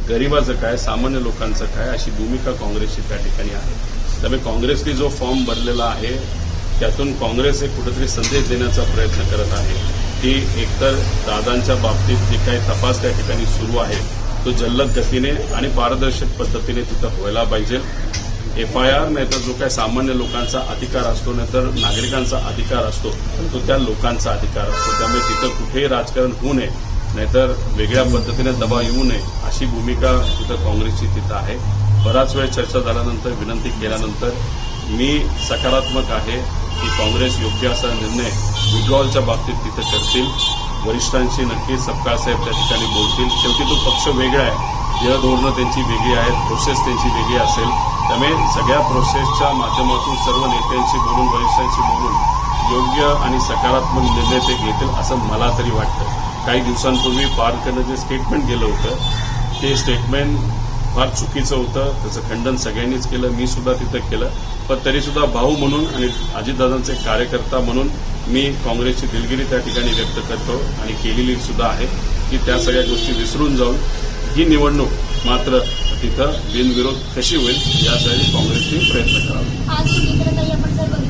गरिबाचं काय, सामान्य लोकांचं काय, अशी भूमिका काँग्रेसची त्या ठिकाणी आहे. त्यामुळे काँग्रेसने जो फॉर्म भरलेला आहे त्यातून काँग्रेस एक कुठेतरी संदेश देण्याचा प्रयत्न करत आहे की एकतर दादांच्या बाबतीत जे काही तपास त्या ठिकाणी सुरू आहे तो जलद गतीने आणि पारदर्शक पद्धतीने तिथं व्हायला पाहिजे. FIR नाहीतर जो काही सामान्य लोकांचा अधिकार असतो नाहीतर नागरिकांचा अधिकार असतो तो त्या लोकांचा अधिकार असतो. त्यामुळे तिथं कुठेही राजकारण होऊ नये नाहीतर वेगळ्या पद्धतीने दबाव येऊ नये अशी भूमिका तिथं काँग्रेसची तिथं आहे. बराच वेळ चर्चा झाल्यानंतर विनंती केल्यानंतर मी सकारात्मक आहे की काँग्रेस योग्य असा निर्णय विड्रॉलच्या बाबतीत तिथं करतील. वरिष्ठांशी नक्कीच सपकाळ साहेब त्या ठिकाणी बोलतील. शेवटी तो पक्ष वेगळा आहे, धोरणं त्यांची वेगळी आहेत, प्रोसेस त्यांची वेगळी असेल. त्यामुळे सगळ्या प्रोसेसच्या माध्यमातून सर्व नेत्यांशी बोलून वरिष्ठांशी बोलून योग्य आणि सकारात्मक निर्णय ते घेतील असं मला तरी वाटतं. काही दिवसांपूर्वी पारकरनं जे स्टेटमेंट गेलं होतं ते स्टेटमेंट फार चुकीचं होतं. त्याचं खंडन सगळ्यांनीच केलं, मी सुद्धा तिथं केलं. पण तरीसुद्धा भाऊ म्हणून आणि अजितदादांचे कार्यकर्ता म्हणून मी काँग्रेसची दिलगिरी त्या ठिकाणी व्यक्त करतो आणि केलेली सुद्धा आहे की त्या सगळ्या गोष्टी विसरून जाऊन ही निवडणूक मात्र तिथं बिनविरोध कशी होईल यासाठी काँग्रेसने प्रयत्न करावा. आज आपण जर